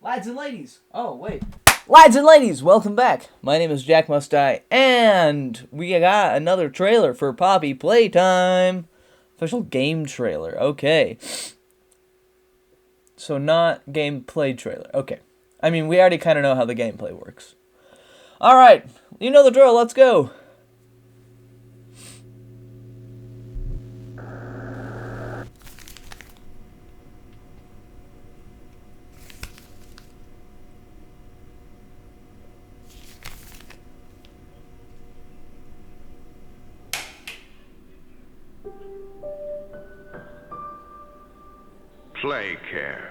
Lads and ladies! Oh, wait. Lads and ladies, welcome back. My name is Jack Must Die, and we got another trailer for Poppy Playtime. Official game trailer. Okay. So not gameplay trailer. Okay. I mean, we already kind of know how the gameplay works. Alright, you know the drill, let's go. Play Care,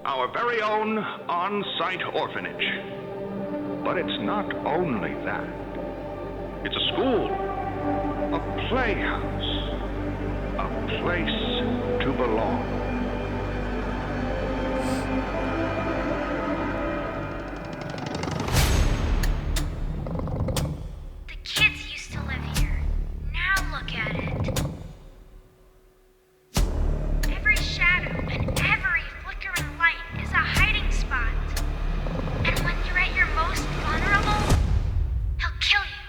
our very own on-site orphanage. But it's not only that. It's a school, a playhouse, a place to belong. The kids used to live here. Now look at it. Every shadow and every flickering light is a hiding spot. And when you're at your most vulnerable, he'll kill you.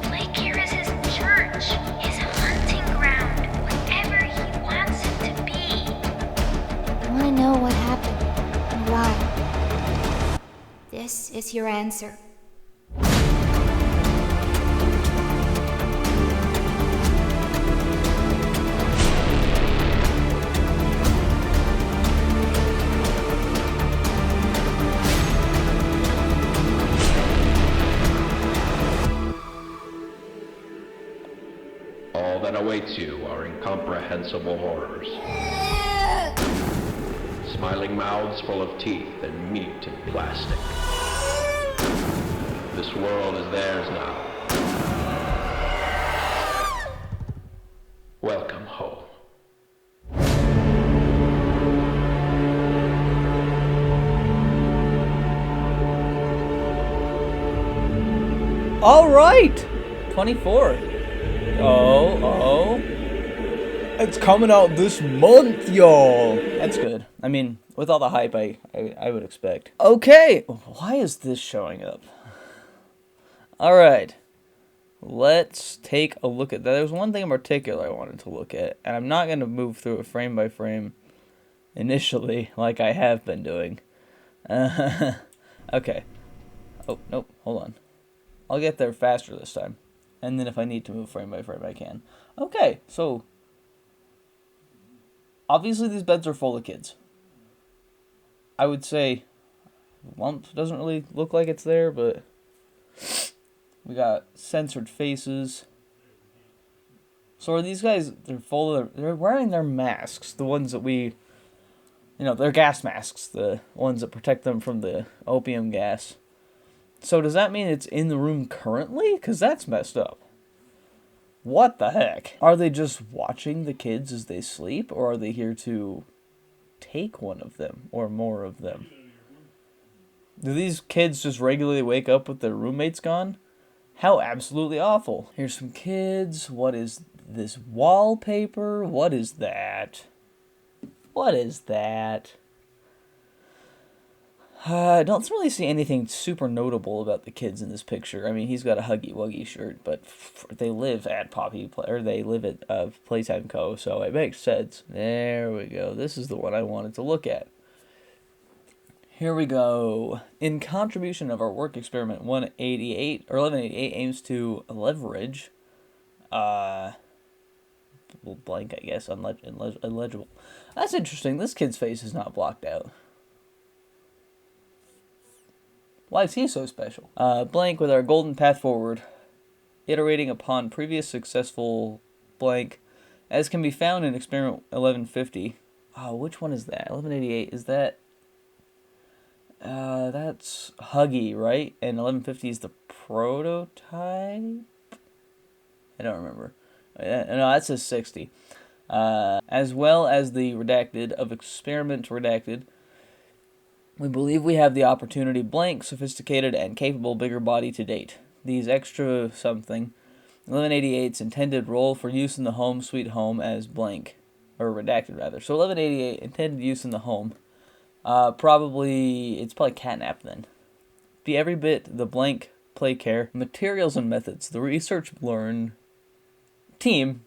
Playcare is his church, his hunting ground, whatever he wants it to be. I want to know what happened and why. This is your answer. All that awaits you are incomprehensible horrors. Smiling mouths full of teeth and meat and plastic. This world is theirs now. Welcome home. All right, 24. Oh. It's coming out this month, y'all. That's good. I mean, with all the hype I would expect. Okay, why is this showing up? All right, let's take a look at that. There's one thing in particular I wanted to look at, and I'm not going to move through it frame by frame initially like I have been doing. Okay. Oh, nope, hold on. I'll get there faster this time. And then if I need to move frame by frame, I can. Okay, so obviously these beds are full of kids. I would say lump doesn't really look like it's there, but we got censored faces. So are these guys, they're wearing their masks, the ones that they're gas masks, the ones that protect them from the opium gas. So does that mean it's in the room currently? Because that's messed up. What the heck? Are they just watching the kids as they sleep? Or are they here to take one of them? Or more of them? Do these kids just regularly wake up with their roommates gone? How absolutely awful. Here's some kids. What is this wallpaper? What is that? What is that? I don't really see anything super notable about the kids in this picture. I mean, he's got a Huggy Wuggy shirt, but they live at they live at Playtime Co., so it makes sense. There we go. This is the one I wanted to look at. Here we go. In contribution of our work experiment 1188 aims to leverage, blank, I guess, illegible. That's interesting. This kid's face is not blocked out. Why is he so special? Blank with our golden path forward, iterating upon previous successful blank, as can be found in experiment 1150. Oh, which one is that? 1188, is that... that's Huggy, right? And 1150 is the prototype? I don't remember. No, that says 60. As well as the redacted of experiment redacted. We believe we have the opportunity blank, sophisticated, and capable bigger body to date. These extra something, 1188's intended role for use in the home sweet home as blank. or redacted rather. So 1188, intended use in the home. It's probably catnap then. Be every bit the blank play care, materials and methods. The research learn team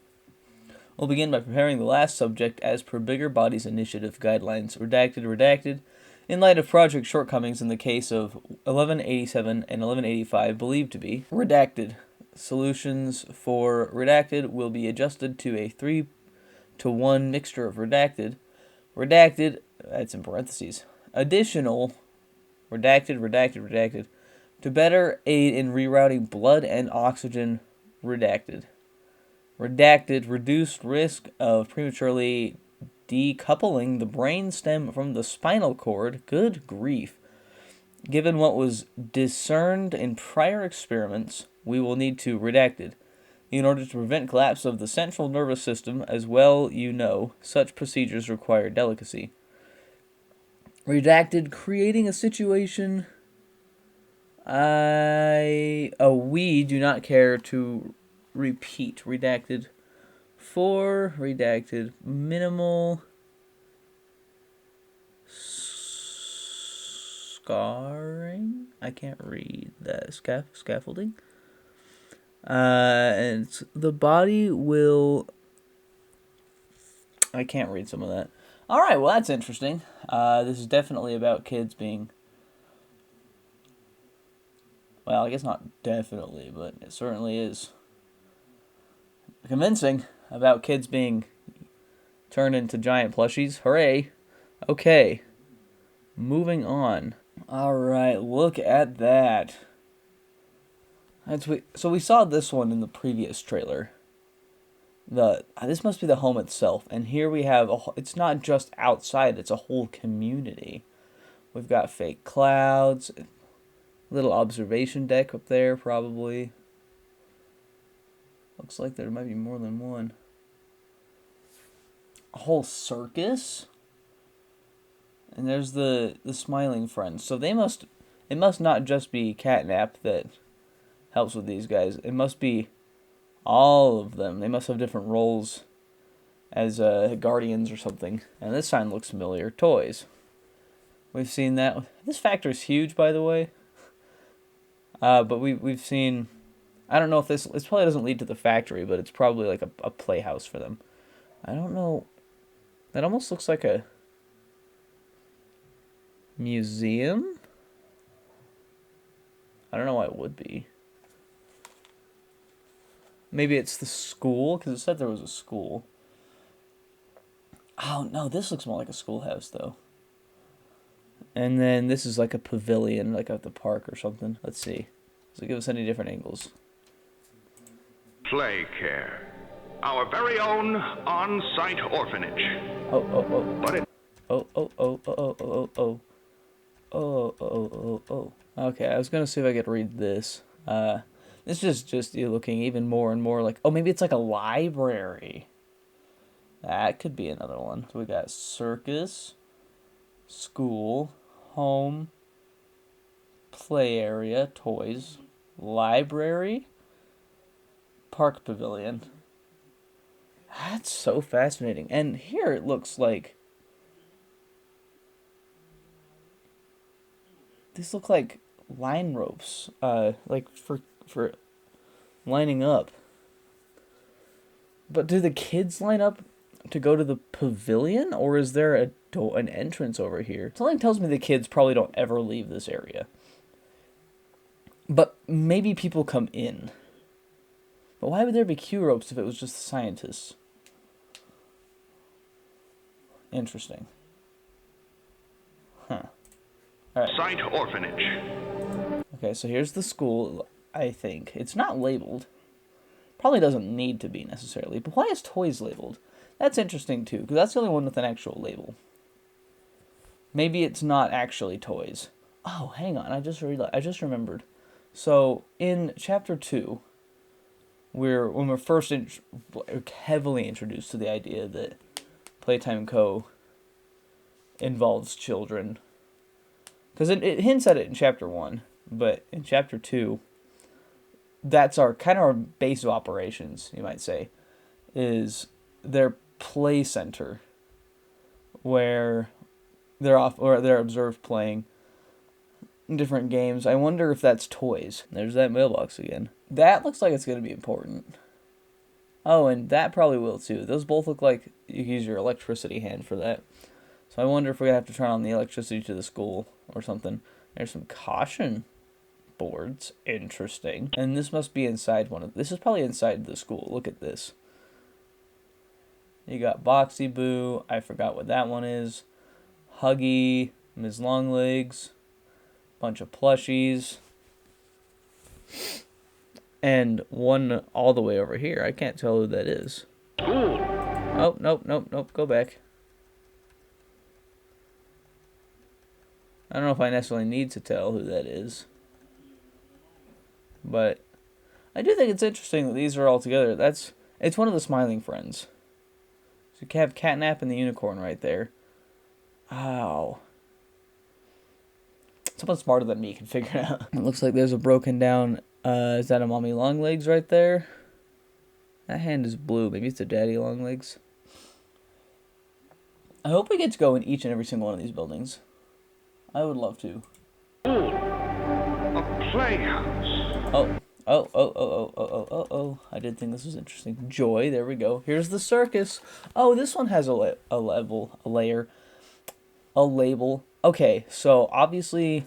will begin by preparing the last subject as per Bigger Bodies Initiative guidelines. Redacted. In light of project shortcomings in the case of 1187 and 1185 believed to be redacted. Solutions for redacted will be adjusted to a 3-to-1 mixture of redacted, that's in parentheses, additional, redacted, to better aid in rerouting blood and oxygen, redacted, reduced risk of prematurely decoupling the brain stem from the spinal cord, good grief. Given what was discerned in prior experiments, we will need to redacted. In order to prevent collapse of the central nervous system, as well you know, such procedures require delicacy. Redacted, creating a situation we do not care to repeat. Redacted, minimal scarring. I can't read that. Scaffolding. And the body will. I can't read some of that. All right, well that's interesting. This is definitely about kids being. Well, I guess not definitely, but it certainly is convincing about kids being turned into giant plushies. Hooray! Okay, moving on. All right, look at that. So we saw this one in the previous trailer. This must be the home itself, and here we have it's not just outside; it's a whole community. We've got fake clouds, little observation deck up there, probably. Looks like there might be more than one. A whole circus, and there's the smiling friends. So it must not just be catnap that helps with these guys. It must be all of them. They must have different roles as guardians or something. And this sign looks familiar. Toys. We've seen that. This factory's huge, by the way. But we've seen. I don't know if this probably doesn't lead to the factory, but it's probably like a playhouse for them. I don't know. That almost looks like a museum. I don't know why it would be. Maybe it's the school, because it said there was a school. Oh, no, this looks more like a schoolhouse, though. And then this is like a pavilion, like at the park or something. Let's see. Does it give us any different angles? Play Care, our very own on-site orphanage. But it Okay, I was gonna see if I could read this. This is just looking even more and more like, maybe it's like a library. That could be another one. So we got circus, school, home, play area, toys, library, park pavilion. That's so fascinating. And here it looks like these look like line ropes, like for lining up. But do the kids line up to go to the pavilion, or is there an entrance over here? Something tells me the kids probably don't ever leave this area. But maybe people come in. But why would there be queue ropes if it was just the scientists? Interesting. Huh. All right. Site orphanage. Okay, so here's the school, I think. It's not labeled. Probably doesn't need to be necessarily. But why is toys labeled? That's interesting too, because that's the only one with an actual label. Maybe it's not actually toys. Oh, hang on. I just remembered. So in chapter 2, when we're first heavily introduced to the idea that Playtime Co. involves children. Because it hints at it in chapter 1, but in chapter 2, that's our base of operations, you might say, is they're play center where they're observed playing different games. I wonder if that's toys. There's that mailbox again. That looks like it's going to be important. Oh, and that probably will too. Those both look like you can use your electricity hand for that. So I wonder if we're going to have to turn on the electricity to the school or something. There's some caution boards. Interesting. And this must be inside this is probably inside the school. Look at this. You got Boxy Boo. I forgot what that one is. Huggy. Ms. Longlegs. Bunch of plushies. And one all the way over here. I can't tell who that is. School. Oh, nope. Go back. I don't know if I necessarily need to tell who that is. But I do think it's interesting that these are all together. It's one of the Smiling Friends. So you have Catnap and the Unicorn right there. Ow. Someone smarter than me can figure it out. It looks like there's a broken down, is that a Mommy Longlegs right there? That hand is blue. Maybe it's a Daddy Longlegs. I hope we get to go in each and every single one of these buildings. I would love to. School. A playhouse. Oh. I did think this was interesting. Joy, there we go. Here's the circus. Oh, this one has a label. Okay, so obviously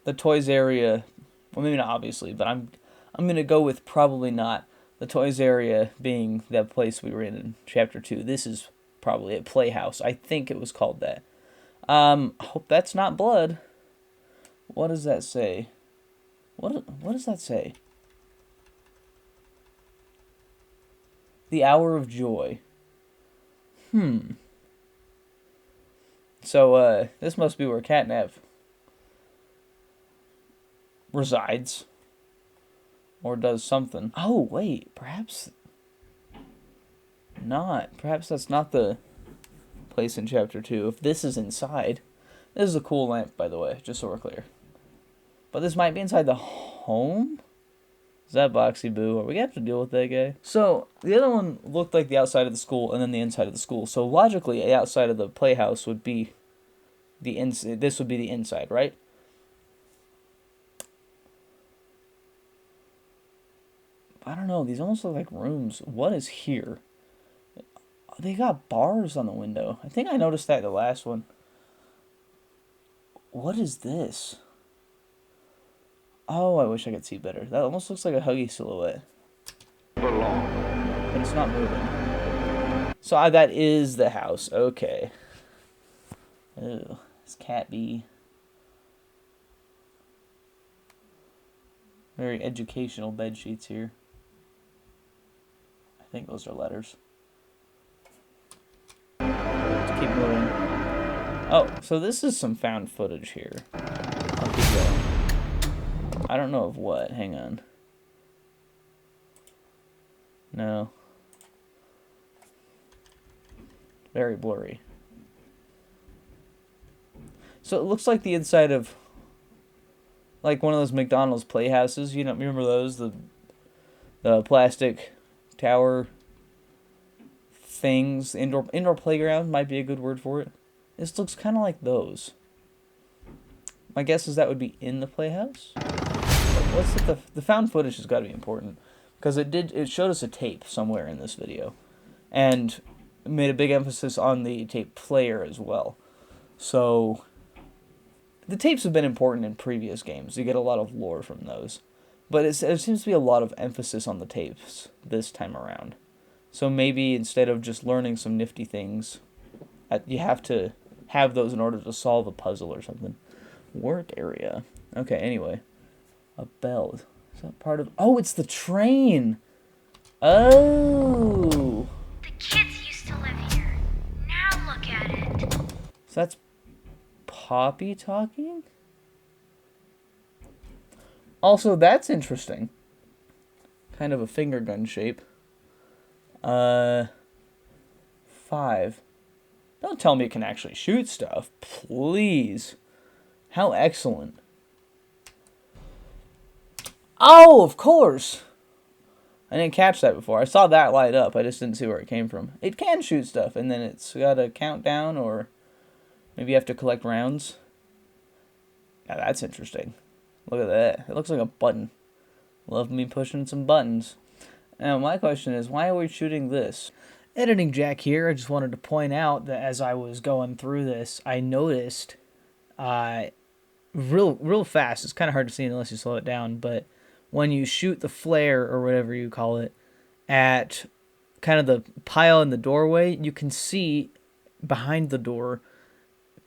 the toys area, well maybe not obviously, but I'm going to go with probably not. The toys area being that place we were in chapter 2. This is probably a playhouse. I think it was called that. Hope that's not blood. What does that say? What does that say? The Hour of Joy. So, this must be where Catnap resides. Or does something. Oh, wait. Perhaps not. Perhaps that's not the place in chapter 2. If this is inside. This is a cool lamp, by the way, just so we're clear. But this might be inside the home? Is that Boxy Boo? Are we going to have to deal with that guy? So, the other one looked like the outside of the school and then the inside of the school. So, logically, the outside of the playhouse would be the inside. This would be the inside, right? I don't know. These almost look like rooms. What is here? They got bars on the window. I think I noticed that in the last one. What is this? Oh, I wish I could see better. That almost looks like a Huggy silhouette. But it's not moving. So that is the house. Okay. Ew. This cat bee. Very educational bed sheets here. I think those are letters. Let's keep moving. Oh, so this is some found footage here. I'll keep going. I don't know of what. Hang on. No. Very blurry. So it looks like the inside of like one of those McDonald's playhouses. You know, remember those? The plastic tower things. Indoor playground might be a good word for it. This looks kind of like those. My guess is that would be in the playhouse. What's the found footage has got to be important because it showed us a tape somewhere in this video, and made a big emphasis on the tape player as well. So the tapes have been important in previous games. You get a lot of lore from those, but it seems to be a lot of emphasis on the tapes this time around. So maybe instead of just learning some nifty things, you have to have those in order to solve a puzzle or something. Work area. Okay, anyway. A bell. Is that part of... Oh, it's the train! Oh! The kids used to live here. Now look at it. So that's Poppy talking? Also, that's interesting. Kind of a finger gun shape. 5. Don't tell me it can actually shoot stuff. Please. How excellent. Oh, of course. I didn't catch that before. I saw that light up. I just didn't see where it came from. It can shoot stuff, and then it's got a countdown, or maybe you have to collect rounds. Now that's interesting. Look at that. It looks like a button. Love me pushing some buttons. Now my question is, why are we shooting this? Editing Jack here. I just wanted to point out that as I was going through this, I noticed real fast. It's kind of hard to see unless you slow it down, but when you shoot the flare or whatever you call it at kind of the pile in the doorway, you can see behind the door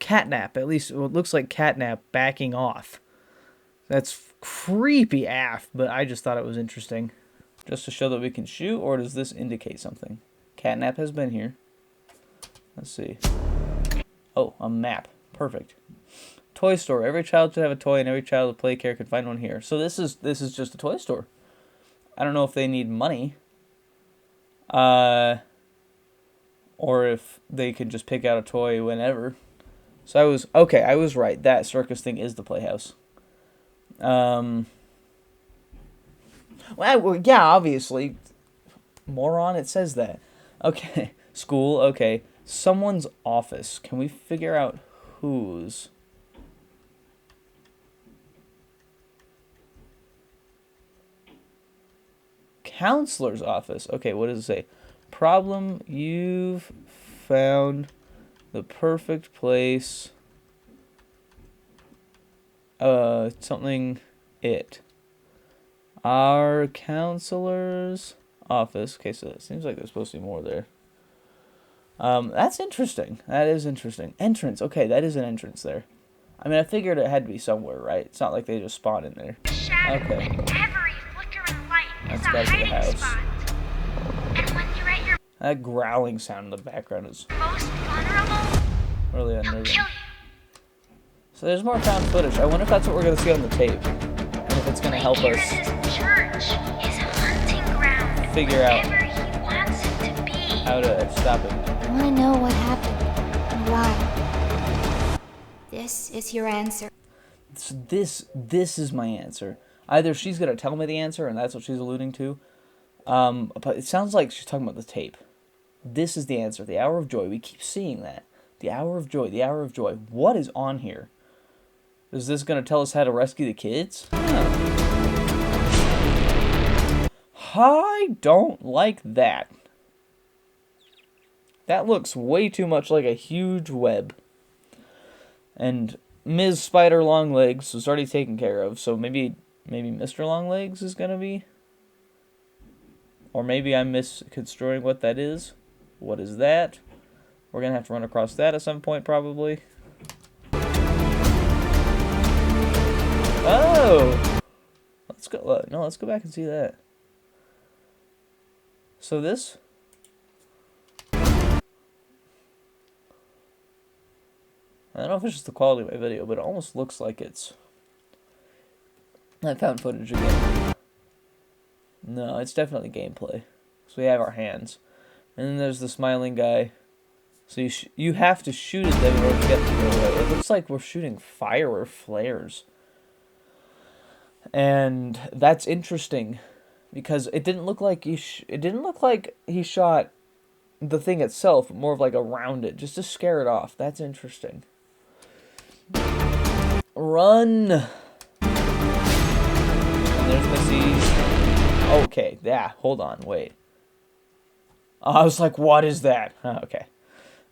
Catnap. At least it looks like Catnap backing off. That's creepy AF, but I just thought it was interesting. Just to show that we can shoot, or does this indicate something? Catnap has been here. Let's see. Oh, a map. Perfect. Toy store. Every child should have a toy, and every child with play care can find one here. So this is just a toy store. I don't know if they need money, or if they could just pick out a toy whenever. So I was right. That circus thing is the playhouse. Well, yeah, obviously. Moron, it says that. Okay, school, okay. Someone's office. Can we figure out whose? Counselor's office. Okay, what does it say? Problem, you've found the perfect place. Something it. Our counselor's office. Okay, so it seems like there's supposed to be more there. That's interesting. That is interesting. Entrance. Okay, that is an entrance there. I mean, I figured it had to be somewhere, right? It's not like they just spawned in there. Okay. Every flickering light is That's a gotta be the hiding house. spot. And when you're at your That growling sound in the background is most vulnerable, really he'll unnerving. kill you. So there's more found footage. I wonder if that's what we're going to see on the tape. And if it's going to help Here us is his church, his hunting ground, figure out wherever he wants it to be. how to stop it. I want to know what happened and why. This is your answer. So this is my answer. Either she's going to tell me the answer, and that's what she's alluding to. But it sounds like she's talking about the tape. This is the answer. The hour of joy. We keep seeing that. The hour of joy. The hour of joy. What is on here? Is this going to tell us how to rescue the kids? I don't like that. That looks way too much like a huge web. And Ms. Spider Longlegs was already taken care of, so maybe Mr. Longlegs is going to be? Or maybe I'm misconstruing what that is. What is that? We're going to have to run across that at some point, probably. Oh! Let's go. No, let's go back and see that. So this? I don't know if it's just the quality of my video, but it almost looks like it's... I found footage again. No, it's definitely gameplay. So we have our hands. And then there's the smiling guy. So you have to shoot at them in order to get to go away. It looks like we're shooting fire or flares. And that's interesting. Because it didn't look like he shot the thing itself, but more of like around it, just to scare it off. That's interesting. Run! And there's Missy's. Okay, yeah, hold on, wait. I was like, what is that? Okay.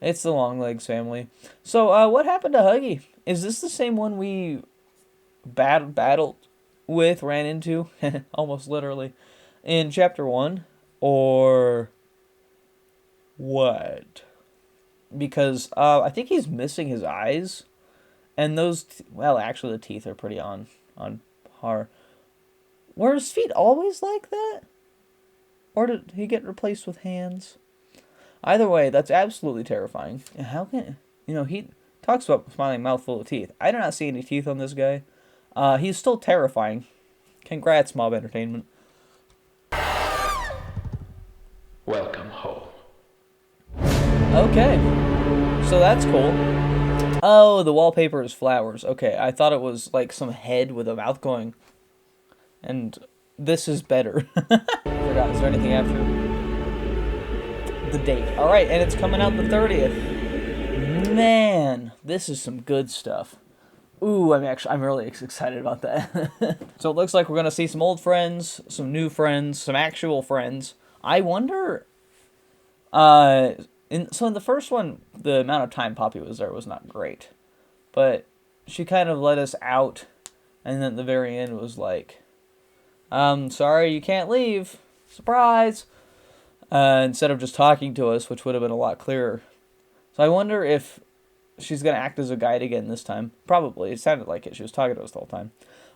It's the Longlegs family. So, what happened to Huggy? Is this the same one we battled with, ran into, almost literally, in Chapter 1? Or what? Because, I think he's missing his eyes. And those, well, actually the teeth are pretty on par. Were his feet always like that? Or did he get replaced with hands? Either way, that's absolutely terrifying. And how can... he talks about smiling mouth full of teeth. I do not see any teeth on this guy. He's still terrifying. Congrats, Mob Entertainment. Welcome home. Okay. So that's cool. Oh, the wallpaper is flowers. Okay, I thought it was like some head with a mouth going... And this is better. Forgot, is there anything after the date? Alright, and it's coming out the 30th. Man, this is some good stuff. Ooh, I'm really excited about that. So it looks like we're gonna see some old friends, some new friends, some actual friends. I wonder, in the first one, the amount of time Poppy was there was not great. But she kind of let us out, and then at the very end was like, sorry, you can't leave. Surprise! Instead of just talking to us, which would have been a lot clearer. So I wonder if she's going to act as a guide again this time. Probably. It sounded like it. She was talking to us the whole time.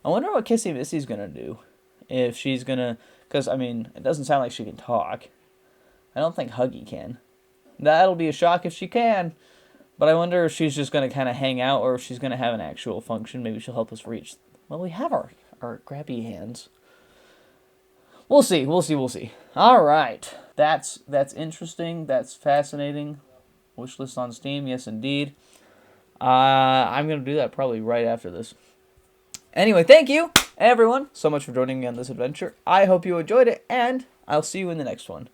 I wonder what Kissy Missy's going to do. If she's going to... Because, I mean, it doesn't sound like she can talk. I don't think Huggy can. That'll be a shock if she can. But I wonder if she's just going to kind of hang out, or if she's going to have an actual function. Maybe she'll help us reach... Well, we have our grabby hands. We'll see. All right. That's interesting. That's fascinating. Wishlist on Steam. Yes, indeed. I'm going to do that probably right after this. Anyway, thank you, everyone, so much for joining me on this adventure. I hope you enjoyed it, and I'll see you in the next one.